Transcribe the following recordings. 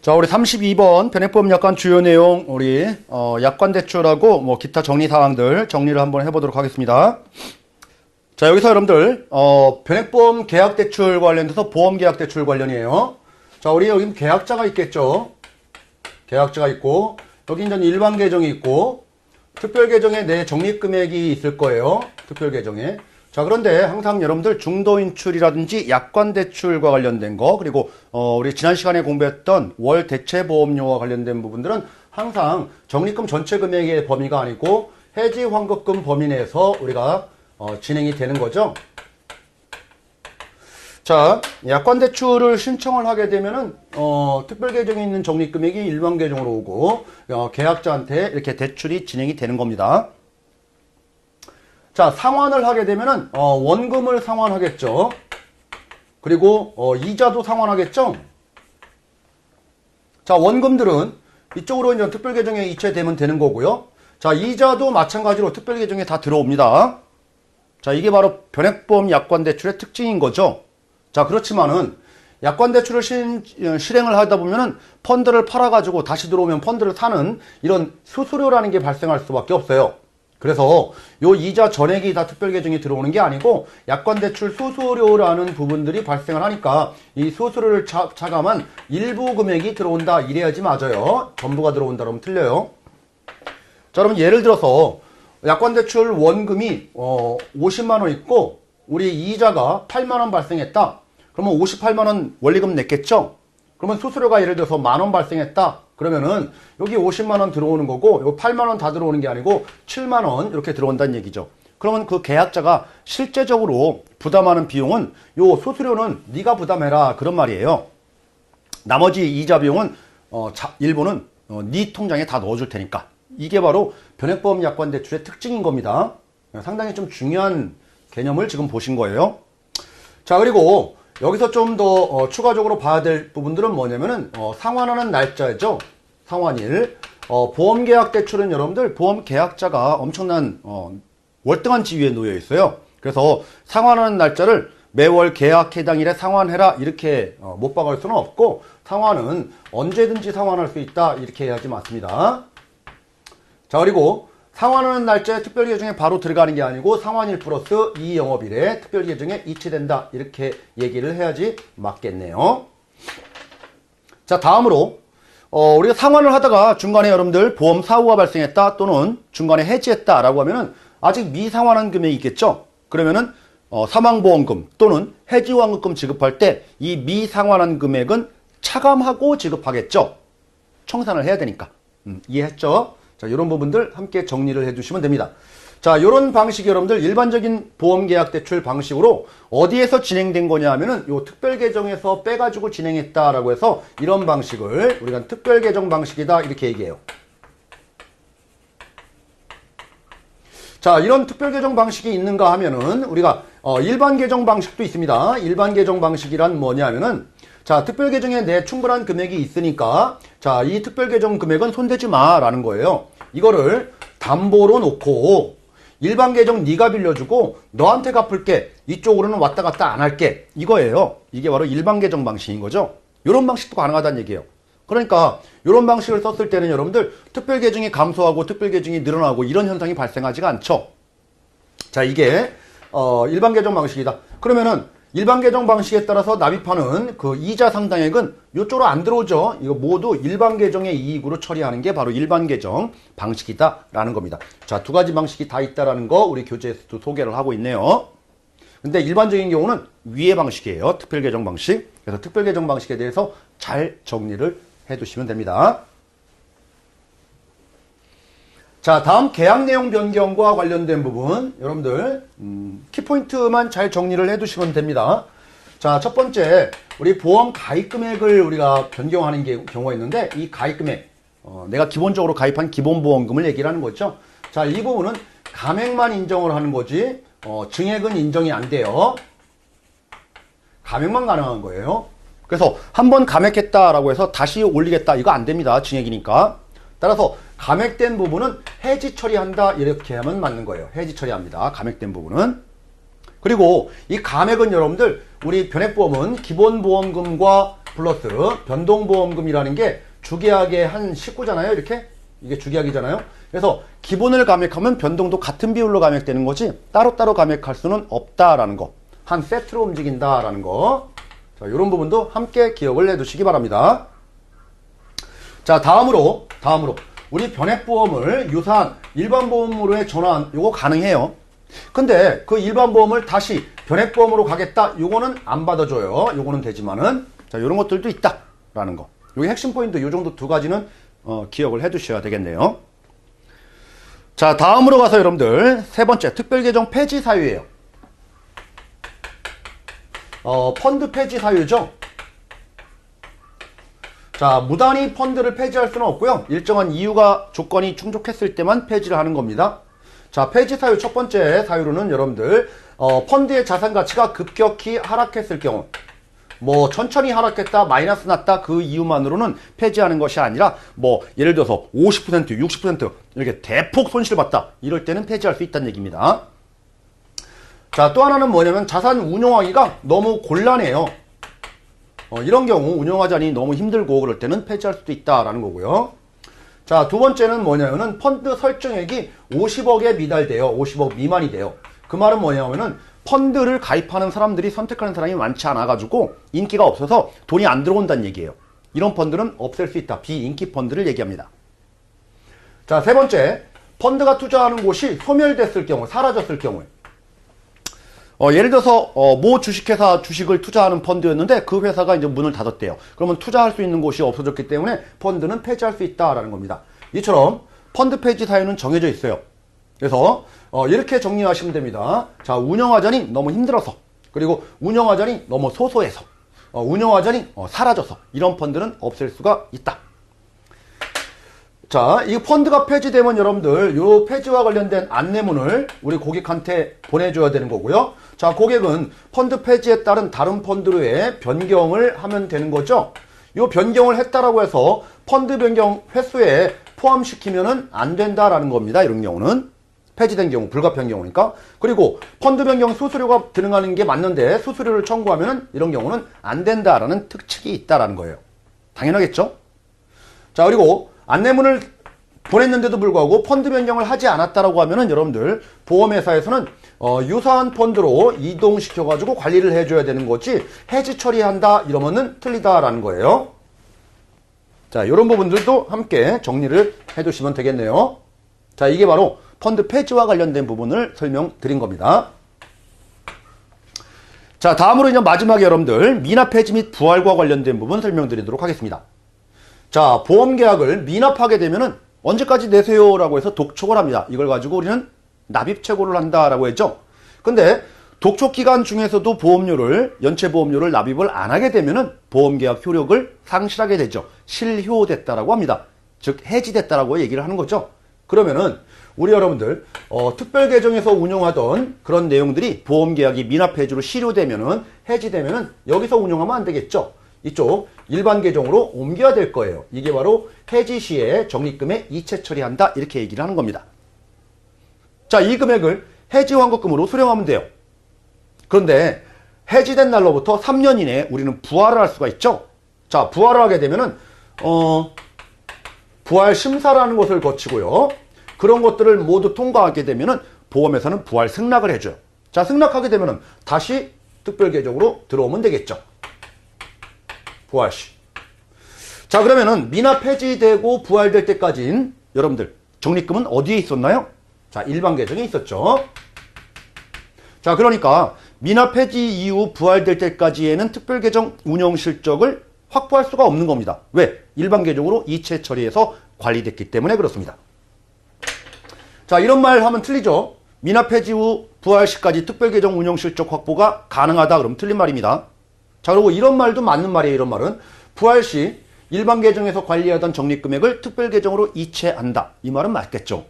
자, 우리 32번 변액보험 약관 주요 내용, 우리 약관 대출하고 뭐 기타 정리 사항들 정리를 한번 해보도록 하겠습니다. 자, 여기서 여러분들 변액보험 계약 대출 관련돼서 보험 계약 대출 관련이에요. 자, 우리 여기 계약자가 있겠죠. 계약자가 있고 여기 이제 일반 계정이 있고 특별 계정에 내 적립 금액이 있을 거예요. 특별 계정에. 자, 그런데 항상 여러분들 중도 인출이라든지 약관 대출과 관련된 거, 그리고 우리 지난 시간에 공부했던 월 대체 보험료와 관련된 부분들은 항상 적립금 전체 금액의 범위가 아니고 해지 환급금 범위 내에서 우리가 진행이 되는 거죠. 자, 약관 대출을 신청을 하게 되면은 특별 계정에 있는 적립 금액이 일반 계정으로 오고 계약자한테 이렇게 대출이 진행이 되는 겁니다. 자, 상환을 하게 되면은 원금을 상환하겠죠. 그리고 이자도 상환하겠죠. 자, 원금들은 이쪽으로 이제 특별 계정에 이체되면 되는 거고요. 자, 이자도 마찬가지로 특별 계정에 다 들어옵니다. 자, 이게 바로 변액보험 약관 대출의 특징인 거죠. 자, 그렇지만은 약관 대출을 실행을 하다 보면은 펀드를 팔아가지고 다시 들어오면 펀드를 사는 이런 수수료라는 게 발생할 수밖에 없어요. 그래서 요 이자 전액이 다 특별 계정에 들어오는 게 아니고 약관 대출 수수료라는 부분들이 발생을 하니까 이 수수료를 차감한 일부 금액이 들어온다 이래야지 맞아요. 전부가 들어온다 그러면 틀려요. 자, 여러분 예를 들어서 약관 대출 원금이 50만 원 있고 우리 이자가 8만 원 발생했다. 그러면 58만 원 원리금 냈겠죠? 그러면 수수료가 예를 들어서 만 원 발생했다. 그러면은 여기 50만 원 들어오는 거고 여기 8만 원 다 들어오는 게 아니고 7만 원 이렇게 들어온다는 얘기죠. 그러면 그 계약자가 실제적으로 부담하는 비용은 요 수수료는 네가 부담해라 그런 말이에요. 나머지 이자 비용은 일부는 네 통장에 다 넣어줄 테니까. 이게 바로 변액보험 약관 대출의 특징인 겁니다. 상당히 좀 중요한 개념을 지금 보신 거예요. 자, 그리고 여기서 좀 더 추가적으로 봐야 될 부분들은 뭐냐면은 상환하는 날짜죠. 상환일. 보험계약 대출은 여러분들 보험계약자가 엄청난 월등한 지위에 놓여 있어요. 그래서 상환하는 날짜를 매월 계약 해당일에 상환해라 이렇게 못 박을 수는 없고 상환은 언제든지 상환할 수 있다 이렇게 해야지 맞습니다. 자, 그리고 상환하는 날짜에 특별 계정에 바로 들어가는 게 아니고 상환일 플러스 2영업일에 특별 계정에 이체된다 이렇게 얘기를 해야지 맞겠네요. 자, 다음으로 우리가 상환을 하다가 중간에 여러분들 보험 사고가 발생했다 또는 중간에 해지했다 라고 하면은 아직 미상환한 금액이 있겠죠. 그러면은 사망보험금 또는 해지환급금 지급할 때 이 미상환한 금액은 차감하고 지급하겠죠. 청산을 해야 되니까. 이해했죠? 자, 이런 부분들 함께 정리를 해주시면 됩니다. 자, 이런 방식이 여러분들 일반적인 보험계약 대출 방식으로 어디에서 진행된 거냐 하면은 요 특별계정에서 빼가지고 진행했다라고 해서 이런 방식을 우리가 특별계정 방식이다 이렇게 얘기해요. 자, 이런 특별계정 방식이 있는가 하면은 우리가 일반계정 방식도 있습니다. 일반계정 방식이란 뭐냐 하면은 자, 특별계정에 내 충분한 금액이 있으니까 자, 이 특별계정 금액은 손대지 마라는 거예요. 이거를 담보로 놓고 일반계정 네가 빌려주고 너한테 갚을게. 이쪽으로는 왔다 갔다 안 할게. 이거예요. 이게 바로 일반계정 방식인 거죠. 이런 방식도 가능하다는 얘기예요. 그러니까 이런 방식을 썼을 때는 여러분들 특별계정이 감소하고 특별계정이 늘어나고 이런 현상이 발생하지가 않죠. 자, 이게 일반계정 방식이다. 그러면은 일반계정 방식에 따라서 납입하는 그 이자 상당액은 이쪽으로 안 들어오죠. 이거 모두 일반계정의 이익으로 처리하는 게 바로 일반계정 방식이다라는 겁니다. 자, 두 가지 방식이 다 있다라는 거 우리 교재에서도 소개를 하고 있네요. 근데 일반적인 경우는 위의 방식이에요. 특별계정 방식. 그래서 특별계정 방식에 대해서 잘 정리를 해두시면 됩니다. 자, 다음 계약 내용 변경과 관련된 부분 여러분들 키포인트만 잘 정리를 해두시면 됩니다. 자, 첫 번째 우리 보험 가입 금액을 우리가 변경하는 경우가 있는데 이 가입 금액 내가 기본적으로 가입한 기본보험금을 얘기를 하는 거죠. 자, 이 부분은 감액만 인정을 하는 거지 증액은 인정이 안 돼요. 감액만 가능한 거예요. 그래서 한번 감액했다라고 해서 다시 올리겠다 이거 안 됩니다. 증액이니까. 따라서 감액된 부분은 해지 처리한다 이렇게 하면 맞는 거예요. 해지 처리합니다. 감액된 부분은. 그리고 이 감액은 여러분들 우리 변액보험은 기본보험금과 플러스 변동보험금이라는 게 주계약의 한 식구잖아요. 이렇게 이게 주계약이잖아요. 그래서 기본을 감액하면 변동도 같은 비율로 감액되는 거지 따로따로 감액할 수는 없다라는 거. 한 세트로 움직인다라는 거. 자, 이런 부분도 함께 기억을 해두시기 바랍니다. 자, 다음으로 우리 변액보험을 유사한 일반보험으로의 전환 요거 가능해요. 근데 그 일반보험을 다시 변액보험으로 가겠다 요거는 안 받아줘요. 요거는 되지만은 자, 요런 것들도 있다라는 거. 요게 핵심 포인트 요 정도 두 가지는 기억을 해 두셔야 되겠네요. 자, 다음으로 가서 여러분들 세 번째 특별계정 폐지 사유예요. 펀드 폐지 사유죠. 자, 무단히 펀드를 폐지할 수는 없고요. 일정한 이유가 조건이 충족했을 때만 폐지를 하는 겁니다. 자, 폐지 사유 첫 번째 사유로는 여러분들 펀드의 자산 가치가 급격히 하락했을 경우 뭐 천천히 하락했다 마이너스 났다 그 이유만으로는 폐지하는 것이 아니라 뭐 예를 들어서 50% 60% 이렇게 대폭 손실을 봤다 이럴 때는 폐지할 수 있다는 얘기입니다. 자, 또 하나는 뭐냐면 자산 운용하기가 너무 곤란해요. 이런 경우 운용하자니 너무 힘들고 그럴 때는 폐지할 수도 있다라는 거고요. 자, 두 번째는 뭐냐면은 펀드 설정액이 50억에 미달돼요. 50억 미만이 돼요. 그 말은 뭐냐면은 펀드를 가입하는 사람들이 선택하는 사람이 많지 않아가지고 인기가 없어서 돈이 안 들어온다는 얘기예요. 이런 펀드는 없앨 수 있다. 비인기 펀드를 얘기합니다. 자, 세 번째, 펀드가 투자하는 곳이 소멸됐을 경우, 사라졌을 경우에 예를 들어서 모 주식회사 주식을 투자하는 펀드였는데 그 회사가 이제 문을 닫았대요. 그러면 투자할 수 있는 곳이 없어졌기 때문에 펀드는 폐지할 수 있다라는 겁니다. 이처럼 펀드 폐지 사유는 정해져 있어요. 그래서 이렇게 정리하시면 됩니다. 자, 운영하자니 너무 힘들어서, 그리고 운영하자니 너무 소소해서, 운영하자니 사라져서 이런 펀드는 없앨 수가 있다. 자, 이 펀드가 폐지되면 여러분들 요 폐지와 관련된 안내문을 우리 고객한테 보내줘야 되는 거고요. 자, 고객은 펀드 폐지에 따른 다른 펀드로의 변경을 하면 되는 거죠. 요 변경을 했다라고 해서 펀드 변경 횟수에 포함시키면은 안 된다라는 겁니다. 이런 경우는 폐지된 경우, 불가피한 경우니까. 그리고 펀드 변경 수수료가 들어가는 게 맞는데 수수료를 청구하면은 이런 경우는 안 된다라는 특칙이 있다라는 거예요. 당연하겠죠? 자, 그리고 안내문을 보냈는데도 불구하고 펀드 변경을 하지 않았다라고 하면은 여러분들 보험회사에서는 유사한 펀드로 이동시켜 가지고 관리를 해줘야 되는 거지 해지 처리한다 이러면은 틀리다라는 거예요. 자, 이런 부분들도 함께 정리를 해두시면 되겠네요. 자, 이게 바로 펀드 폐지와 관련된 부분을 설명드린 겁니다. 자, 다음으로 이제 마지막에 여러분들 미납 폐지 및 부활과 관련된 부분 설명드리도록 하겠습니다. 자, 보험계약을 미납하게 되면은 언제까지 내세요라고 해서 독촉을 합니다. 이걸 가지고 우리는 납입최고를 한다라고 했죠. 근데 독촉기간 중에서도 연체보험료를 납입을 안 하게 되면은 보험계약 효력을 상실하게 되죠. 실효됐다라고 합니다. 즉 해지됐다라고 얘기를 하는 거죠. 그러면은 우리 여러분들 특별계정에서 운용하던 그런 내용들이 보험계약이 미납해지로 실효되면은 해지되면은 여기서 운용하면 안 되겠죠. 이쪽 일반 계정으로 옮겨야 될 거예요. 이게 바로 해지 시에 적립금에 이체 처리한다 이렇게 얘기를 하는 겁니다. 자, 이 금액을 해지 환급금으로 수령하면 돼요. 그런데 해지된 날로부터 3년 이내에 우리는 부활을 할 수가 있죠. 자, 부활을 하게 되면은 부활 심사라는 것을 거치고요. 그런 것들을 모두 통과하게 되면은 보험회사는 부활 승낙을 해줘요. 자, 승낙하게 되면은 다시 특별계정으로 들어오면 되겠죠. 부활시. 자, 그러면은 미납 폐지되고 부활될 때까지는 여러분들 적립금은 어디에 있었나요? 자, 일반 계정에 있었죠. 자, 그러니까 미납 폐지 이후 부활될 때까지에는 특별계정 운영 실적을 확보할 수가 없는 겁니다. 왜? 일반 계정으로 이체 처리해서 관리됐기 때문에 그렇습니다. 자, 이런 말 하면 틀리죠. 미납 폐지 후 부활 시까지 특별계정 운영 실적 확보가 가능하다 그러면 틀린 말입니다. 자, 그리고 이런 말도 맞는 말이에요. 이런 말은 부활 시 일반 계정에서 관리하던 적립금액을 특별계정으로 이체한다. 이 말은 맞겠죠.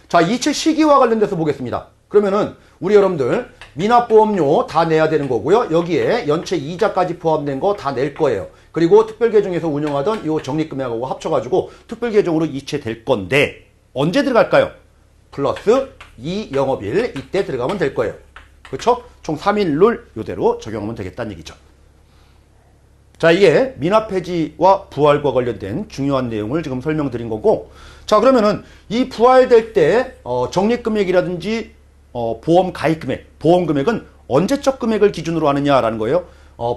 자, 이체 시기와 관련돼서 보겠습니다. 그러면은 우리 여러분들 미납보험료 다 내야 되는 거고요. 여기에 연체 이자까지 포함된 거 다 낼 거예요. 그리고 특별계정에서 운영하던 이 적립금액하고 합쳐가지고 특별계정으로 이체될 건데 언제 들어갈까요? 플러스 2영업일 이때 들어가면 될 거예요. 그렇죠? 총 3일 룰 이대로 적용하면 되겠다는 얘기죠. 자, 이게 미납해지와 부활과 관련된 중요한 내용을 지금 설명드린 거고, 자, 그러면은 이 부활될 때 적립금액이라든지 보험 가입금액, 보험금액은 언제적 금액을 기준으로 하느냐라는 거예요.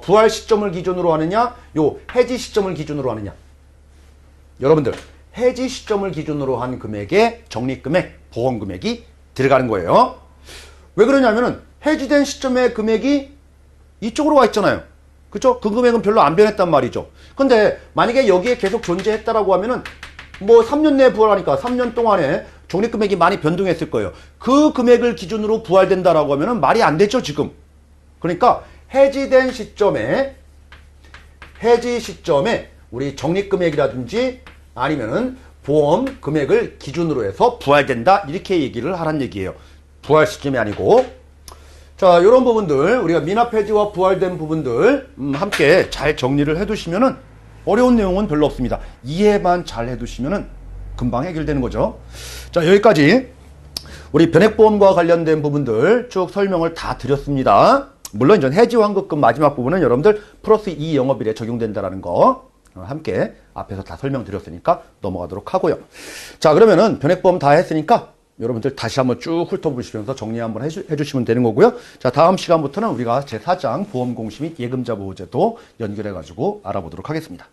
부활 시점을 기준으로 하느냐, 요 해지 시점을 기준으로 하느냐. 여러분들, 해지 시점을 기준으로 한 금액에 적립금액, 보험금액이 들어가는 거예요. 왜 그러냐면은 해지된 시점의 금액이 이쪽으로 와 있잖아요. 그쵸? 그 금액은 별로 안 변했단 말이죠. 근데 만약에 여기에 계속 존재했다라고 하면은 뭐 3년 내에 부활하니까 3년 동안에 적립금액이 많이 변동했을 거예요. 그 금액을 기준으로 부활된다라고 하면은 말이 안 되죠, 지금. 그러니까 해지된 시점에, 해지 시점에 우리 적립금액이라든지 아니면은 보험 금액을 기준으로 해서 부활된다, 이렇게 얘기를 하란 얘기예요. 부활 시점이 아니고. 자, 이런 부분들, 우리가 미납 해지와 부활된 부분들 함께 잘 정리를 해두시면은 어려운 내용은 별로 없습니다. 이해만 잘 해두시면은 금방 해결되는 거죠. 자, 여기까지 우리 변액보험과 관련된 부분들 쭉 설명을 다 드렸습니다. 물론 이제 해지 환급금 마지막 부분은 여러분들 플러스 2 영업일에 적용된다라는 거 함께 앞에서 다 설명드렸으니까 넘어가도록 하고요. 자, 그러면은 변액보험 다 했으니까 여러분들 다시 한번 쭉 훑어보시면서 정리 한번 해주시면 되는 거고요. 자, 다음 시간부터는 우리가 제4장 보험공시 및 예금자 보호제도 연결해가지고 알아보도록 하겠습니다.